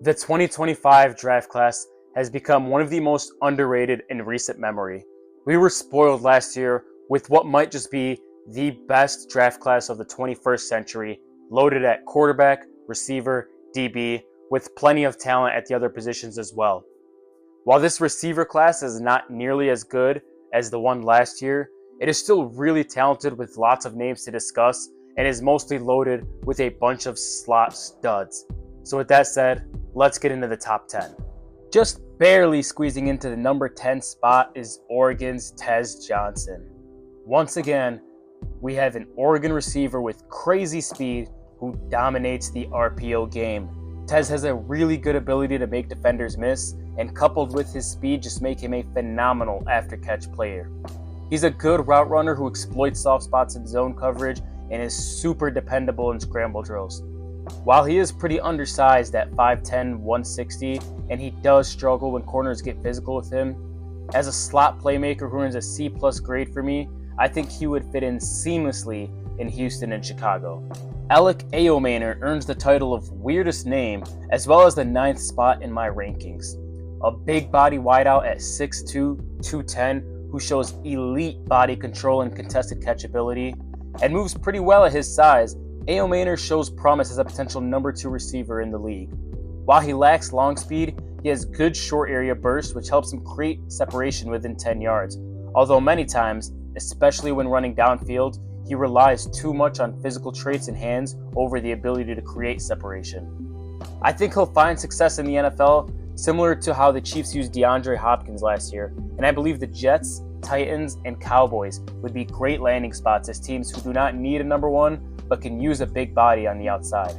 The 2025 draft class has become one of the most underrated in recent memory. We were spoiled last year with what might just be the best draft class of the 21st century, loaded at quarterback, receiver, DB, with plenty of talent at the other positions as well. While this receiver class is not nearly as good as the one last year, it is still really talented with lots of names to discuss and is mostly loaded with a bunch of slot studs. So with that said, let's get into the top 10. Just barely squeezing into the number 10 spot is Oregon's Tez Johnson. Once again, we have an Oregon receiver with crazy speed who dominates the RPO game. Tez has a really good ability to make defenders miss, and coupled with his speed just make him a phenomenal after-catch player. He's a good route runner who exploits soft spots in zone coverage and is super dependable in scramble drills. While he is pretty undersized at 5'10", 160, and he does struggle when corners get physical with him, as a slot playmaker who earns a C+ grade for me, I think he would fit in seamlessly in Houston and Chicago. Elic Ayomanor earns the title of weirdest name, as well as the 9th spot in my rankings. A big body wideout at 6'2", 210, who shows elite body control and contested catch ability, and moves pretty well at his size. Ayomanor shows promise as a potential number 2 receiver in the league. While he lacks long speed, he has good short area burst, which helps him create separation within 10 yards. Although many times, especially when running downfield, he relies too much on physical traits and hands over the ability to create separation. I think he'll find success in the NFL, similar to how the Chiefs used DeAndre Hopkins last year, and I believe the Jets, Titans, and Cowboys would be great landing spots as teams who do not need a number 1 but can use a big body on the outside.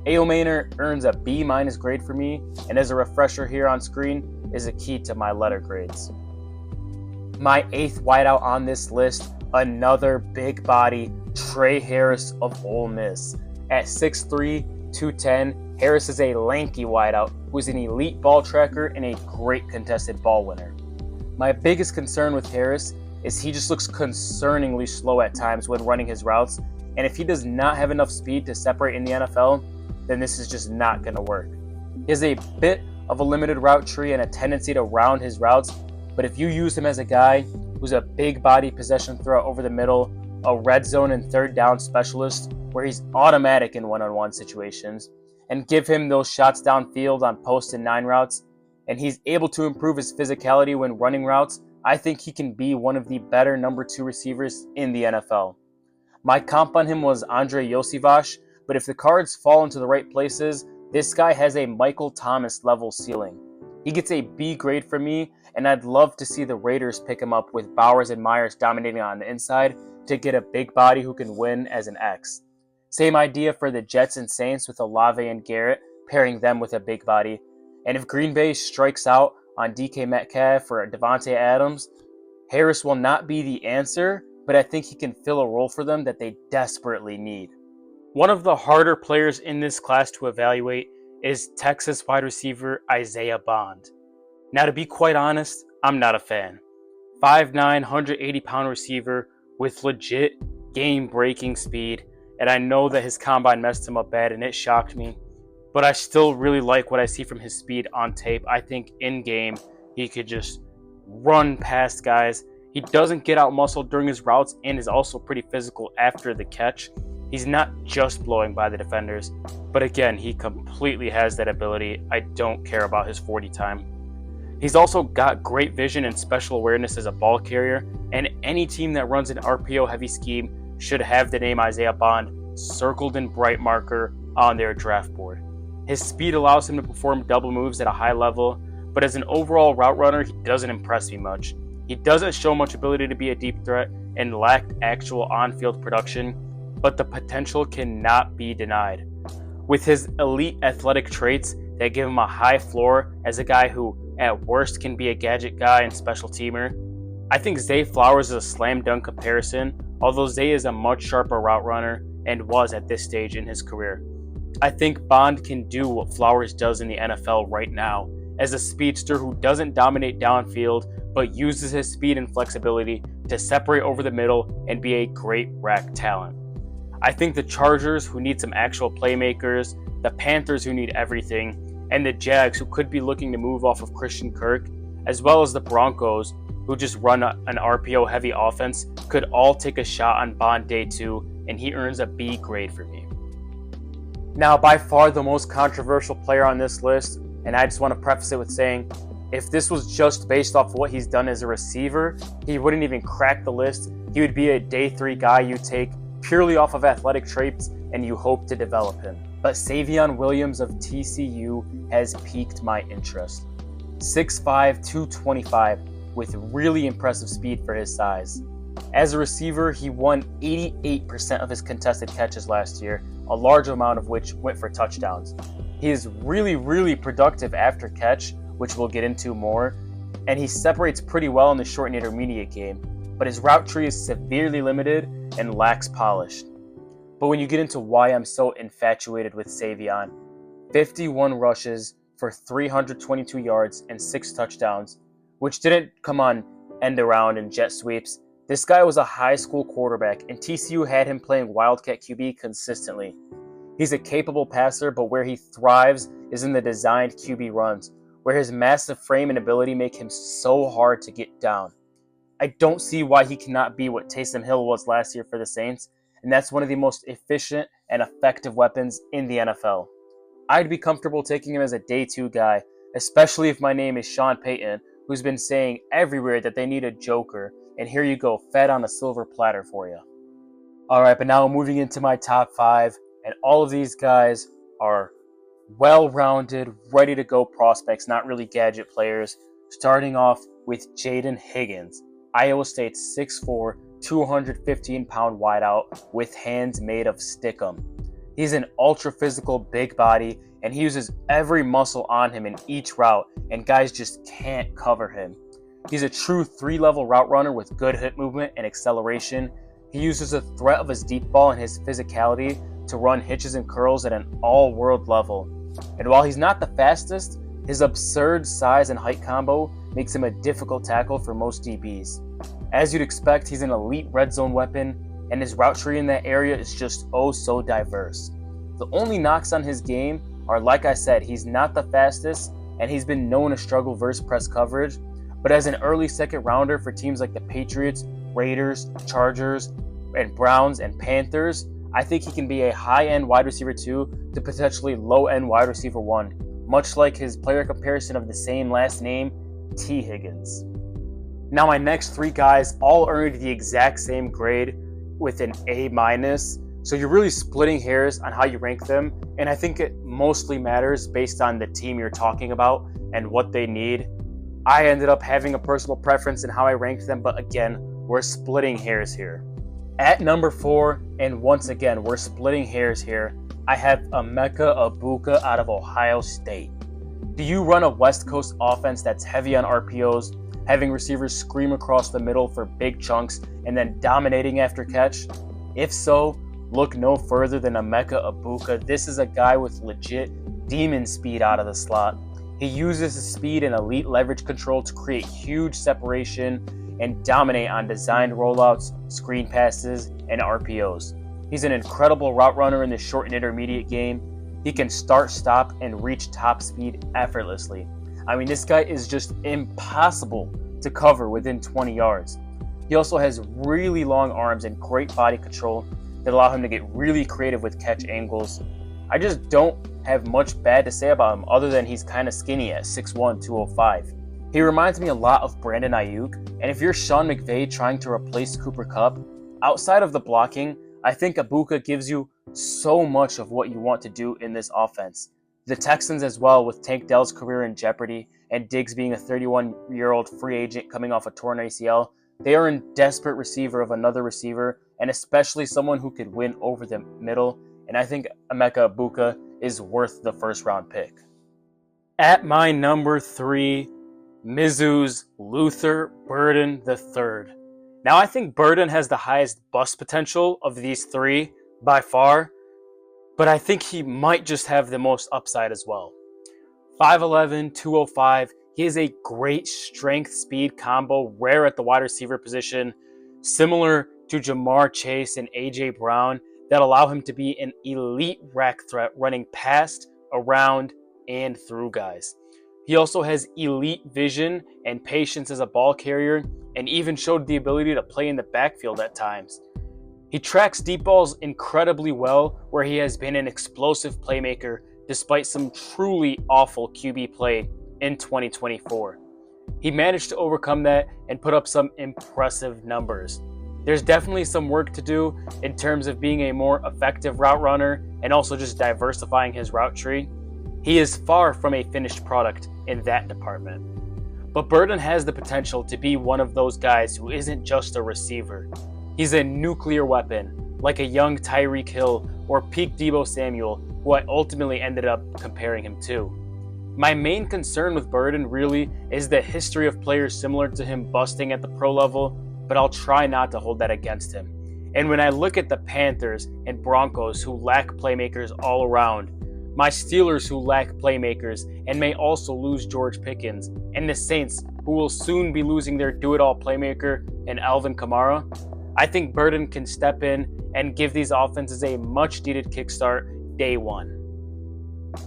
Ayomanor earns a B- grade for me, and as a refresher here on screen, is a key to my letter grades. My 8th wideout on this list, another big body, Tre Harris of Ole Miss. At 6'3", 210, Harris is a lanky wideout who is an elite ball tracker and a great contested ball winner. My biggest concern with Harris is he just looks concerningly slow at times when running his routes, and if he does not have enough speed to separate in the NFL, then this is just not going to work. He has a bit of a limited route tree and a tendency to round his routes, but if you use him as a guy who's a big body possession threat over the middle, a red zone and third down specialist where he's automatic in one-on-one situations, and give him those shots downfield on post and 9 routes, and he's able to improve his physicality when running routes, I think he can be one of the better number 2 receivers in the NFL. My comp on him was Andre Iosivas, but if the cards fall into the right places, this guy has a Michael Thomas level ceiling. He gets a B grade from me, and I'd love to see the Raiders pick him up with Bowers and Myers dominating on the inside to get a big body who can win as an X. Same idea for the Jets and Saints with Olave and Garrett, pairing them with a big body. And if Green Bay strikes out on DK Metcalf or Devontae Adams, Harris will not be the answer, but I think he can fill a role for them that they desperately need. One of the harder players in this class to evaluate is Texas wide receiver Isaiah Bond. Now, to be quite honest, I'm not a fan. 5'9", 180-pound receiver with legit game-breaking speed, and I know that his combine messed him up bad and it shocked me, but I still really like what I see from his speed on tape. I think in-game he could just run past guys. He doesn't get out-muscled during his routes and is also pretty physical after the catch. He's not just blowing by the defenders, but again, he completely has that ability. I don't care about his 40 time. He's also got great vision and special awareness as a ball carrier, and any team that runs an RPO-heavy scheme should have the name Isaiah Bond circled in bright marker on their draft board. His speed allows him to perform double moves at a high level, but as an overall route runner, he doesn't impress me much. He doesn't show much ability to be a deep threat and lacked actual on-field production, but the potential cannot be denied. With his elite athletic traits that give him a high floor as a guy who, at worst, can be a gadget guy and special teamer, I think Zay Flowers is a slam dunk comparison, although Zay is a much sharper route runner and was at this stage in his career. I think Bond can do what Flowers does in the NFL right now, as a speedster who doesn't dominate downfield, but uses his speed and flexibility to separate over the middle and be a great rack talent. I think the Chargers, who need some actual playmakers, the Panthers, who need everything, and the Jags, who could be looking to move off of Christian Kirk, as well as the Broncos, who just run an RPO-heavy offense, could all take a shot on Bond day 2, and he earns a B grade for me. Now, by far the most controversial player on this list, and I just want to preface it with saying, if this was just based off what he's done as a receiver, he wouldn't even crack the list. He would be a day 3 guy you take purely off of athletic traits and you hope to develop him. But Savion Williams of TCU has piqued my interest. 6'5", 225, with really impressive speed for his size. As a receiver, he won 88% of his contested catches last year, a large amount of which went for touchdowns. He is really productive after catch, which we'll get into more, and he separates pretty well in the short and intermediate game, but his route tree is severely limited and lacks polish. But when you get into why I'm so infatuated with Savion, 51 rushes for 322 yards and 6 touchdowns, which didn't come on end around and jet sweeps. This guy was a high school quarterback, and TCU had him playing Wildcat QB consistently. He's a capable passer, but where he thrives is in the designed QB runs, where his massive frame and ability make him so hard to get down. I don't see why he cannot be what Taysom Hill was last year for the Saints, and that's one of the most efficient and effective weapons in the NFL. I'd be comfortable taking him as a day 2 guy, especially if my name is Sean Payton, who's been saying everywhere that they need a joker, and here you go, fed on a silver platter for you. Alright, but now moving into my top 5, and all of these guys are well-rounded, ready-to-go prospects, not really gadget players, starting off with Jayden Higgins, Iowa State's 6'4", 215-pound wideout with hands made of stickum. He's an ultra-physical big body, and he uses every muscle on him in each route, and guys just can't cover him. He's a true 3-level route runner with good hip movement and acceleration. He uses the threat of his deep ball and his physicality to run hitches and curls at an all-world level. And while he's not the fastest, his absurd size and height combo makes him a difficult tackle for most DBs. As you'd expect, he's an elite red zone weapon, and his route tree in that area is just oh so diverse. The only knocks on his game are, like I said, he's not the fastest, and he's been known to struggle versus press coverage, but as an early second rounder for teams like the Patriots, Raiders, Chargers, and Browns, and Panthers, I think he can be a high-end wide receiver 2 to potentially low-end wide receiver 1, much like his player comparison of the same last name, T. Higgins. Now my next 3 guys all earned the exact same grade with an A-, so you're really splitting hairs on how you rank them, and I think it mostly matters based on the team you're talking about and what they need. I ended up having a personal preference in how I ranked them, but again, we're splitting hairs here. At number 4, and once again, we're splitting hairs here, I have Emeka Egbuka out of Ohio State. Do you run a West Coast offense that's heavy on RPOs, having receivers scream across the middle for big chunks, and then dominating after catch? If so, look no further than Emeka Egbuka. This is a guy with legit demon speed out of the slot. He uses his speed and elite leverage control to create huge separation and dominate on designed rollouts, screen passes, and RPOs. He's an incredible route runner in the short and intermediate game. He can start, stop, and reach top speed effortlessly. I mean, this guy is just impossible to cover within 20 yards. He also has really long arms and great body control that allow him to get really creative with catch angles. I just don't have much bad to say about him other than he's kind of skinny at 6'1", 205. He reminds me a lot of Brandon Ayuk, and if you're Sean McVay trying to replace Cooper Kupp, outside of the blocking, I think Egbuka gives you so much of what you want to do in this offense. The Texans as well, with Tank Dell's career in jeopardy and Diggs being a 31-year-old free agent coming off a torn ACL, they are in desperate receiver of another receiver, and especially someone who could win over the middle, and I think Emeka Egbuka is worth the first-round pick. At my number 3, Mizzou's Luther Burden III. Now, I think Burden has the highest bust potential of these 3 by far, but I think he might just have the most upside as well. 5'11", 205, he is a great strength-speed combo, rare at the wide receiver position, similar to Jamar Chase and A.J. Brown, that allow him to be an elite rack threat running past, around, and through guys. He also has elite vision and patience as a ball carrier, and even showed the ability to play in the backfield at times. He tracks deep balls incredibly well, where he has been an explosive playmaker despite some truly awful QB play in 2024. He managed to overcome that and put up some impressive numbers. There's definitely some work to do in terms of being a more effective route runner and also just diversifying his route tree. He is far from a finished product in that department. But Burden has the potential to be one of those guys who isn't just a receiver. He's a nuclear weapon, like a young Tyreek Hill or peak Deebo Samuel, who I ultimately ended up comparing him to. My main concern with Burden really is the history of players similar to him busting at the pro level, but I'll try not to hold that against him. And when I look at the Panthers and Broncos who lack playmakers all around, my Steelers who lack playmakers and may also lose George Pickens, and the Saints who will soon be losing their do-it-all playmaker in Alvin Kamara, I think Burden can step in and give these offenses a much-needed kickstart day one.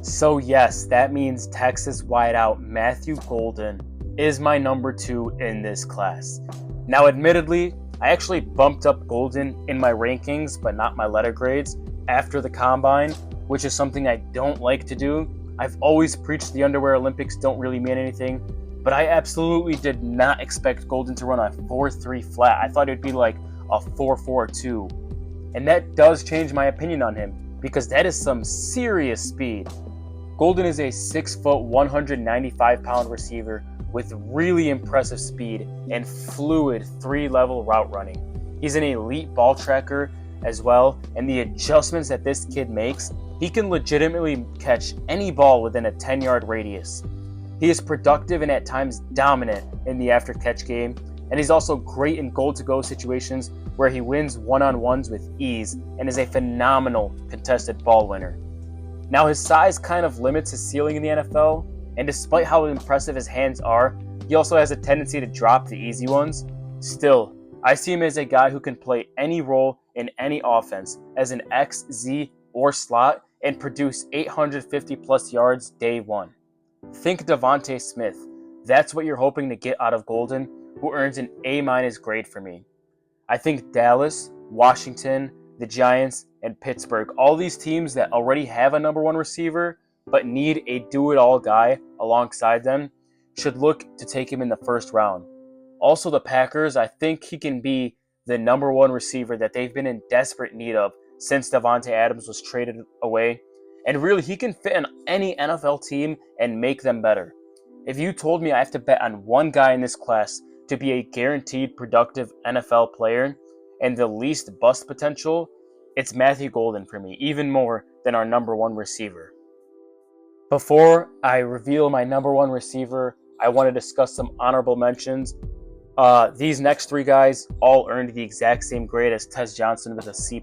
So yes, that means Texas wideout Matthew Golden is my number 2 in this class. Now admittedly, I actually bumped up Golden in my rankings, but not my letter grades, after the combine, which is something I don't like to do. I've always preached the underwear Olympics don't really mean anything, but I absolutely did not expect Golden to run a 4.3 flat. I thought it'd be like a 4.42. And that does change my opinion on him, because that is some serious speed. Golden is a 6 foot, 195 pound receiver with really impressive speed and fluid 3-level route running. He's an elite ball tracker as well, and the adjustments that this kid makes, he can legitimately catch any ball within a 10-yard radius. He is productive and at times dominant in the after-catch game, and he's also great in goal-to-go situations where he wins one-on-ones with ease and is a phenomenal contested ball winner. Now his size kind of limits his ceiling in the NFL, and despite how impressive his hands are, he also has a tendency to drop the easy ones. Still, I see him as a guy who can play any role in any offense as an X, Z, or slot and produce 850 plus yards day one. Think Devontae Smith. That's what you're hoping to get out of Golden, who earns an A- grade for me. I think Dallas, Washington, the Giants, and Pittsburgh, all these teams that already have a number 1 receiver but need a do-it-all guy alongside them, should look to take him in the first round. Also the Packers, I think he can be the number 1 receiver that they've been in desperate need of since Davante Adams was traded away. And really, he can fit in any NFL team and make them better. If you told me I have to bet on one guy in this class to be a guaranteed productive NFL player and the least bust potential, it's Matthew Golden for me, even more than our number 1 receiver. Before I reveal my number 1 receiver, I want to discuss some honorable mentions. These next 3 guys all earned the exact same grade as Tez Johnson with a C+.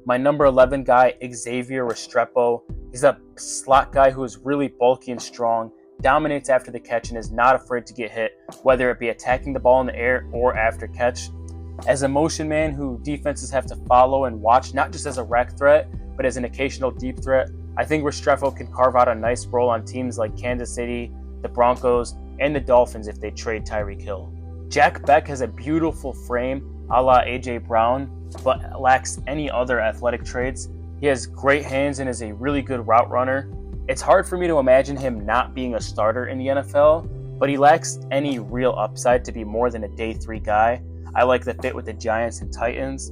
My number 11 guy, Xavier Restrepo, he's a slot guy who is really bulky and strong, dominates after the catch, and is not afraid to get hit, whether it be attacking the ball in the air or after catch. As a motion man who defenses have to follow and watch, not just as a rack threat, but as an occasional deep threat, I think Restrepo can carve out a nice role on teams like Kansas City, the Broncos, and the Dolphins if they trade Tyreek Hill. Jack Beck has a beautiful frame a la A.J. Brown, but lacks any other athletic traits. He has great hands and is a really good route runner. It's hard for me to imagine him not being a starter in the NFL, but he lacks any real upside to be more than a day 3 guy. I like the fit with the Giants and Titans.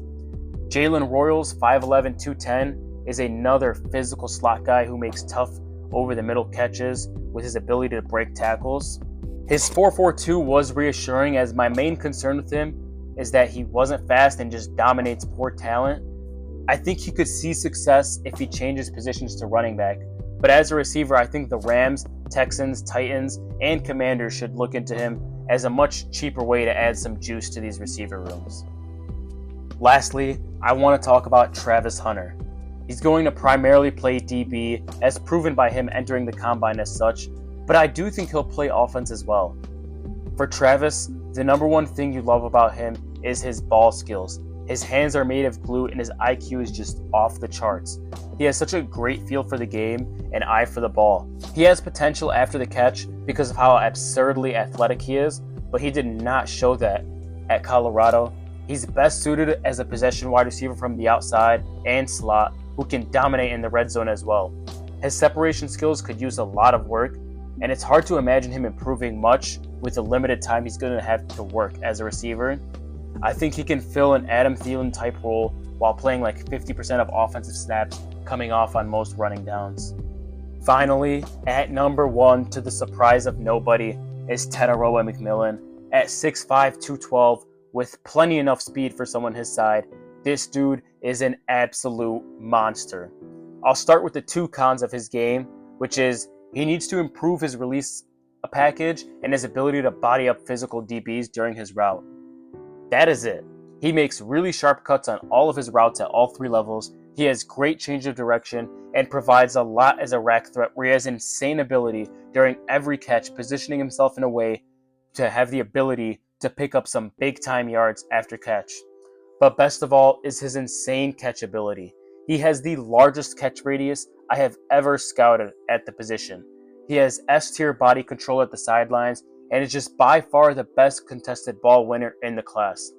Jalen Royals, 5'11", 210, is another physical slot guy who makes tough over-the-middle catches with his ability to break tackles. His 4.42 was reassuring, as my main concern with him is that he wasn't fast and just dominates poor talent. I think he could see success if he changes positions to running back, but as a receiver, I think the Rams, Texans, Titans, and Commanders should look into him as a much cheaper way to add some juice to these receiver rooms. Lastly, I want to talk about Travis Hunter. He's going to primarily play DB, as proven by him entering the combine as such, but I do think he'll play offense as well. For Travis, the number 1 thing you love about him is his ball skills. His hands are made of glue and his IQ is just off the charts. He has such a great feel for the game and eye for the ball. He has potential after the catch because of how absurdly athletic he is, but he did not show that at Colorado. He's best suited as a possession wide receiver from the outside and slot who can dominate in the red zone as well. His separation skills could use a lot of work, and it's hard to imagine him improving much with the limited time he's going to have to work as a receiver. I think he can fill an Adam Thielen type role while playing like 50% of offensive snaps coming off on most running downs. Finally, at number 1, to the surprise of nobody, is Tetairoa McMillan. At 6'5", 212, with plenty enough speed for someone his side, this dude is an absolute monster. I'll start with the 2 cons of his game, which is he needs to improve his release package and his ability to body up physical DBs during his route. That is it. He makes really sharp cuts on all of his routes at all 3 levels. He has great change of direction and provides a lot as a rack threat where he has insane ability during every catch, positioning himself in a way to have the ability to pick up some big time yards after catch. But best of all is his insane catch ability. He has the largest catch radius I have ever scouted at the position. He has S-tier body control at the sidelines and is just by far the best contested ball winner in the class.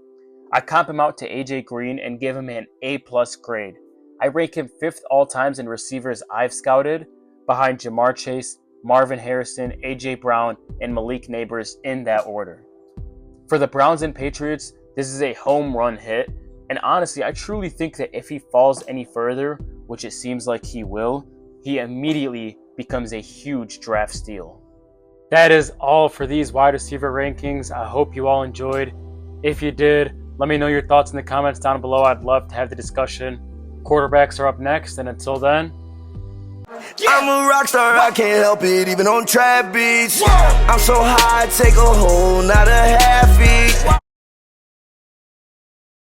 I comp him out to AJ Green and give him an A+ grade. I rank him 5th all times in receivers I've scouted, behind Jamar Chase, Marvin Harrison, AJ Brown, and Malik Neighbors in that order. For the Browns and Patriots, this is a home run hit, and honestly, I truly think that if he falls any further, which it seems like he will, he immediately becomes a huge draft steal. That is all for these wide receiver rankings. I hope you all enjoyed. If you did, let me know your thoughts in the comments down below. I'd love to have the discussion. Quarterbacks are up next, and until then, I'm a rock star, I can't help it, even on trap beats. I'm so high, I take a whole, not a half beat.